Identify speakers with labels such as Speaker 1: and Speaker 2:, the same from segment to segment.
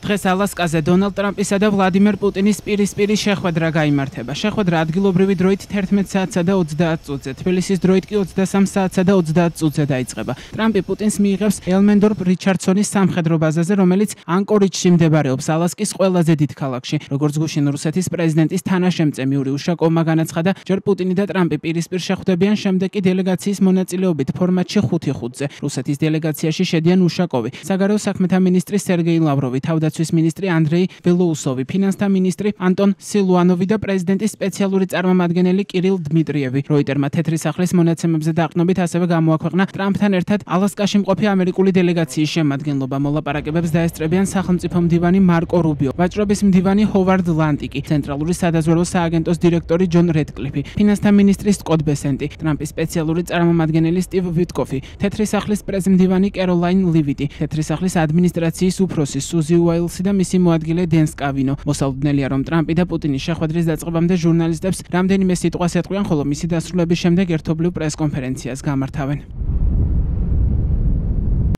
Speaker 1: დღეს ალასკაზე დონალდ ტრამპისა და ვლადიმერ პუტინის პირისპირი შეხვედრა გაიმართება. შეხვედრა ადგილობრივი დროით 11 საათსა და 30 წუთზე, თბილისის დროით კი 23 საათსა და 30 წუთზე დაიწყება. ტრამპი პუტინს მიიღებს ელმენდორფ რიჩარდსონის სამხედრო ბაზაზე, რომელიც ანკორიჯში მდებარეობს, ალასკის ყველაზე დიდ ქალაქში. როგორც გუშინ რუსეთის პრეზიდენტის თანაშემწე იური უშაკოვმა განაცხადა, ჯერ პუტინი და ტრამპი პირისპირ შეხვდებიან, შემდეგ კი დელეგაციის მონაწილეობით ფორმატში 5-5-ზე. რუსეთის დელეგაციაში შედიან უშაკოვი, საგარეო საქმეთა მინისტრი სერგეი ლავროვი, თავდაცვის მინისტრი ანდრეი ბელოუსოვი, ფინანსთა მინისტრი ანტონ სილუანოვი და პრეზიდენტის სპეციალური წარმომადგენელი კირილ დმიტრიევი. როიტერმა თეთრი სახლის მონაცემებზე დაყრდნობით ასევე გამოაქვეყნა ტრამპთან ერთად ალასკაში მყოფი ამერიკული დელეგაციის შემადგენლობა. მოლაპარაკებებს დაესწრებიან სახელმწიფო მდივანი მარკო რუბიო, ვაჭრობის მდივანი ჰოვარდ ლანტიკი, ცენტრალური სადაზვერვო სააგენტოს დირექტორი ჯონ რედკლიფი, ფინანსთა მინისტრი სკოტ ბესენტი, ტრამპის სპეციალური წარმომადგენელი სტივ ვიტკოფი, თეთრი სახლის პრეზმდივანი კეროლაინ ლივიტი, თეთრი სახლის ადმინისტრაციის უფროსი სუზი უაილსი და მისი მოადგილე დენ სკავინო. მოსალოდნელია, რომ ტრამპი და პუტინის შეხვედრის დაწყებამდე ჟურნალისტებს რამდენიმე სიტყვას ეტყვიან, ხოლო მისი დასრულების შემდეგ ერთობლივ პრესკონფერენციას გამართავენ.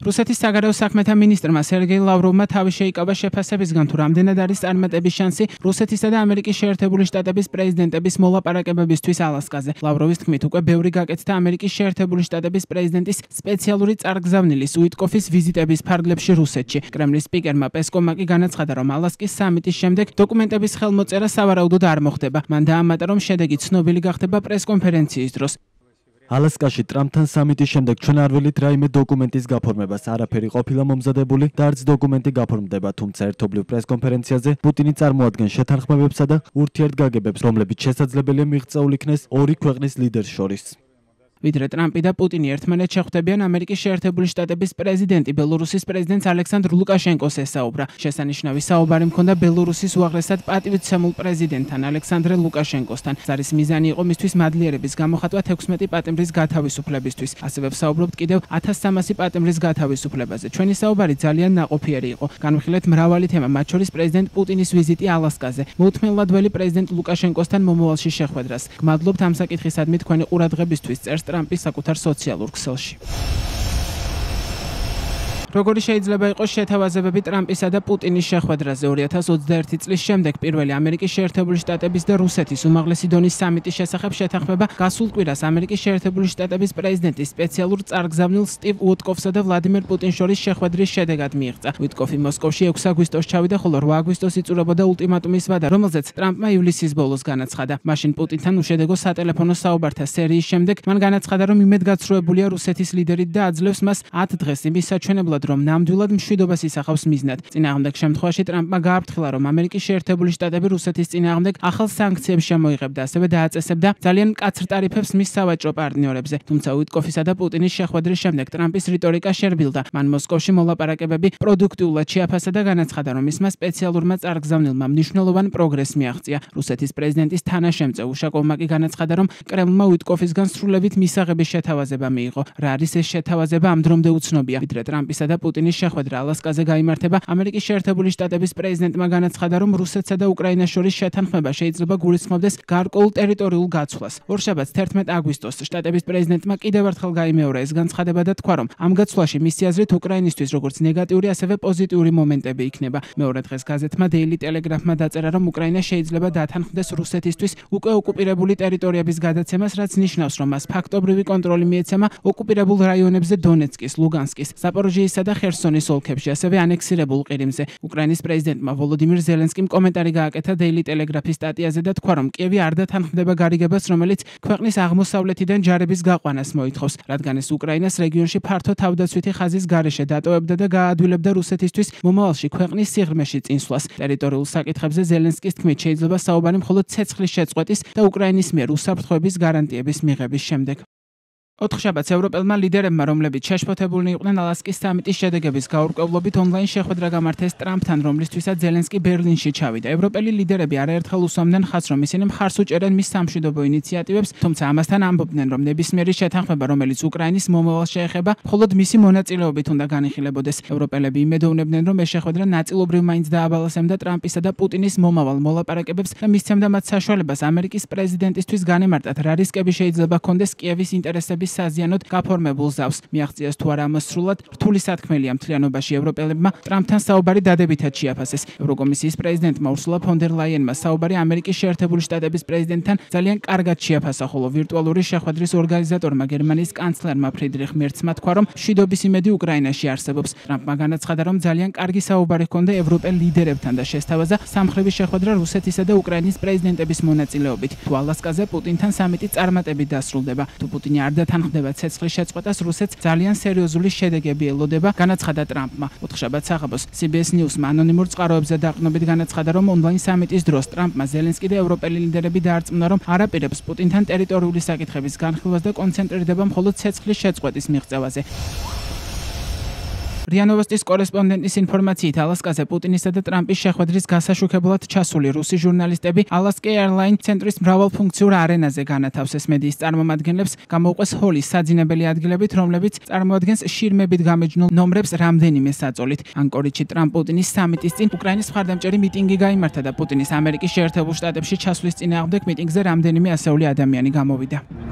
Speaker 1: რუსეთის საგარეო საქმეთა მინისტრმა სერგეი ლავროვმა თავი შეიკავა შეფასებისგან, თუ რამდენად არის წარმატების შანსი რუსეთისა და ამერიკის შეერთებული შტატების პრეზიდენტების მოლაპარაკებებისთვის ალასკაზე. ლავროვის თქმით, უკვე ბევრი გაკეთდა ამერიკის შეერთებული შტატების პრეზიდენტის სპეციალური წარგზავნილის უიტკოფის ვიზიტების ფარგლებში რუსეთში. კრემლის სპიკერმა პესკოვმა კი განაცხადა, რომ ალასკის სამიტის შემდეგ დოკუმენტების ხელმოწერა სავარაუდოდ არ მოხდება. მან დაამატა, რომ შედეგი ცნობილი გახდება პრესკონფერენციის დროს.
Speaker 2: ალასკაში ტრამპთან სამიტის შემდეგ ჩვენ არ ველით რაიმე დოკუმენტის გაფორმებას, არაფერი ყოფილა მომზადებული და არც დოკუმენტი გაფორმდება, თუმცა ერთობლივ პრესკონფერენციაზე პუტინი წარმოადგენს შეთანხმებებსა და ურთიერთგაგებებს, რომლებიც შესაძლებელია მიღწეულ იქნეს ორი ქვეყნის ლიდერს შორის.
Speaker 1: ვიდრე ტრამპი და პუტინი ერთმანეთ შეხვდებიან, ამერიკის შეერთებული შტატების პრეზიდენტი ბელორუსის პრეზიდენტს ალექსანდრ ლუკაშენკოს ესაუბრა. შესანიშნავი საუბარი მქონდა ბელორუსის უაღრესად პატივცემულ პრეზიდენტთან ალექსანდრე ლუკაშენკოსთან. ზარის მიზანი იყო მისთვის მადლიერების გამოხატვა 16 პატიმრის გათავისუფლებისთვის. ასევე ვსაუბრობთ კიდევ 1300 პატიმრის გათავისუფლებაზე. ჩვენი საუბარი ძალიან ნაყოფიერი იყო. განვიხილეთ მრავალი თემა, მათ შორის პრეზიდენტ პუტინის ვიზიტი ალასკაზე. მოუთმენლად ველი პრეზიდენტ ლუკაშენკოსთან მომავალში შეხვედრას. გმადლობთ ამ საკითხისადმი თქვენი ყურადღებისთვის. წერს ტრამპი საკუთარ სოციალურ ქსელში. როგორი შეიძლება იყოს შეთავაზებები ტრამპისა და პუტინის შეხვედრაზე 2021 წლის შემდეგ პირველი ამერიკის შეერთებული შტატების და რუსეთის უმაღლესი დონის სამიტის შესახებ შეთანხმება გასულ კვირას ამერიკის შეერთებული შტატების პრეზიდენტის სპეციალურ წარგზავნილ სტივ უიტკოფსა და ვლადიმერ პუტინის შორის შეხვედრის შედეგად მიიღწა. უიტკოფი მოსკოვში 6 აგვისტოს ჩავიდა, ხოლო 8 აგვისტოს იწურებოდა ულტიმატუმის ვადა, რომელზეც ტრამპმა ივლისის ბოლოს განაცხადა. მაშინ პუტინთან უშედეგო სატელეფონო საუბართა სერიის შემდეგ მან განაცხადა, რომ იმედგაცრუებულია რუსეთის ლიდერით და აძლევს მას 10 დღეს იმის საჩვენებლად, რომ ნამდვილად მშვიდობას ისახავს მიზნად. წინააღმდეგ შემთხვევაში ტრამპმა გააფრთხილა, რომ ამერიკის შეერთებული შტატები რუსეთის წინააღმდეგ ახალ სანქციებს შემოიღებდა, ასევე დააწესებდა ძალიან მკაცრ ტარიფებს მის სავაჭრო პარტნიორებზე. თუმცა უიტკოფისა და პუტინის შეხვედრის შემდეგ ტრამპის რიტორიკა შერბილდა. მან მოსკოვში მოლაპარაკებები პროდუქტიულად შეაფასა და განაცხადა, რომ მისმა სპეციალურმა წარგზავნილმა მნიშვნელოვან პროგრესს მიაღწია. რუსეთის პრეზიდენტის თანაშემწე უშაკოვმა კი განაცხადა, რომ კრემლმა უიტკოფისგან სრულებით მისაღების შეთავაზება მიიღო. რა არის ეს შეთავაზება, ამ დრომდე უცნობია. ვიდრე ტრამპისა და პუტინის შეხვედრა ალასკაზე გაიმართება, ამერიკის შეერთებული შტატების პრეზიდენტმა განაცხადა, რომ რუსეთსა და უკრაინას შორის შეთანხმება შეიძლება გულისხმობდეს გარკვეულ ტერიტორიულ გაცვლას. ორშაბათს 11 აგვისტოს შტატების პრეზიდენტმა კიდევ ერთხელ გაიმეორა ეს განცხადება და თქვა, რომ ამ გაცვლაში მისი აზრით უკრაინისთვის როგორც ნეგატიური, ასევე პოზიტიური მომენტები იქნება. მეორე დღეს გაზეთმა Daily Telegraph-მა დაწერა, რომ უკრაინა შეიძლება დათანხმდეს რუსეთისთვის უკვე ოკუპირებული ტერიტორიების გადაცემას, რაც ნიშნავს, რომ მას ფაქტობრივი კონტროლი მიეცემა ოკუპირებულ რაიონებზე დონეცკის, ლუგანსკის, ზაპოროჟიესა და ხერსონის ოლქებში, ასევე ანექსირებულ ყირიმზე. უკრაინის პრეზიდენტმა ვოლოდიმირ ზელენსკიმ კომენტარი გააკეთა Daily Telegraph-ის სტატიაზე და თქვა, რომ კიევი არ დათანხმდება გარიგებას, რომელიც ქვეყნის აღმოსავლეთიდან ჯარების გაყვანას მოითხოვს, რადგან ეს უკრაინას რეგიონში ფართო თავდაცვითი ხაზის გარეშე დატოვებდა და გააადვილებდა რუსეთისთვის მომავალში ქვეყნის სიღრმეში წინსვლას. ტერიტორიულ საკითხებზე ზელენსკის თქმით შეიძლება საუბარი მხოლოდ ცეცხლის შეწყვეტის და უკრაინის მიერ უსაფრთხოების გარანტიების მიღების შემდეგ. ოთხშაბათს ევროპელმა ლიდერებმა, რომლებიც შეშფოთებულნი იყვნენ ალასკის სამიტის შედეგების გაურკვევლობით, ონლაინ შეხვედრა გამართეს ტრამპთან, რომლისთვისაც ზელენსკი ბერლინში ჩავიდა. ევროპელი ლიდერები არაერთხელ უსვამდნენ ხაზს, რომ ისინი მხარს უჭერენ მის სამშვიდობო ინიციატივებს, თუმცა ამასთან ამბობდნენ, რომ ნებისმიერი შეთანხმება, რომელიც უკრაინის მომავალს შეეხება, მხოლოდ მისი მონაწილეობით უნდა განიხილებოდეს. ევროპელები იმედოვნებდნენ, რომ ეს შეხვედრა ნაწილობრივ მაინც დააბალანსებდა ტრამპისა და პუტინის მომავალ მოლაპარაკებებს და მისცემდა მათ საშუალებას ამერიკის პრეზიდენტისთვის განემარტათ, რა რისკები შეიძლება ჰქონდეს კიევის ინტერესების უკრაინის საზიანოდ გაფორმებულ ზავს. მიაღწიეს თუ არა ამასრულად, რთული სათქმელია მთლიანობაში ევროპელებმა ტრამპთან საუბარი დადებითად შეაფასეს. ევროკომისიის პრეზიდენტმა ურსულა ფონ დერ ლაიენმა საუბარი ამერიკის შეერთებული შტატების პრეზიდენტთან ძალიან კარგად შეაფასა, ხოლო ვირტუალური შეხვედრის ორგანიზატორმა გერმანიის კანცლერმა ფრიდრიხ მერცმა თქვა, რომ მშვიდობის იმედი უკრაინაში არსებობს. ტრამპმა განაცხადა, რომ ძალიან კარგი საუბარი ჰქონდა ევროპელ ლიდერებთან და შესთავაზა სამხრების შეხვედრა რუსეთისა და უკრაინის პრეზიდენტების მონაწილეობით. თუ ალასკაზე პუტინთან სამიტი წარმატებით დასრულდება, თუ პუტინი არ დათანხმდება ცეცხლის შეწყვეტას, რუსეთს ძალიან სერიოზული შედეგები ელოდება, განაცხადა ტრამპმა. ოთხშაბათს საღამოს CBS News-მა ანონიმურ წყაროებზე დაყრდნობით განაცხადა, რომ ონლაინ სამიტის დროს ტრამპმა ზელენსკი და ევროპელი ლიდერები დაარწმუნა, რომ არაპირებს პუტინთან ტერიტორიული საკითხების განხილვას და კონცენტრირდება მხოლოდ ცეცხლის შეწყვეტის მიღწევაზე. RIA Novostis კორესპონდენტის ინფორმაციით ალასკაზე პუტინისა და ტრამპის შეხვედრის გასაშუქებლად ჩასული რუსი ჟურნალისტები Alaska Airlines ცენტრის მრავალფუნქციურ არენაზე განათავსეს მედიის წარმომადგენლებს გამოუყვეს ჰოლის საძინებელი ადგილებით, რომლებიც წარმოადგენს შირმებით გამეჯნულ ნომრებს რამდენიმე საწოლით. ანკორიჩი ტრამპ-პუტინის სამიტის წინ უკრაინის მხარდამჭერი მიტინგი გაიმართა და პუტინის ამერიკის შეერთებულ შტატებში ჩასვლის წინააღმდეგ მიტინგზე რამდენიმე ასეული ადამიანი გამოვიდა.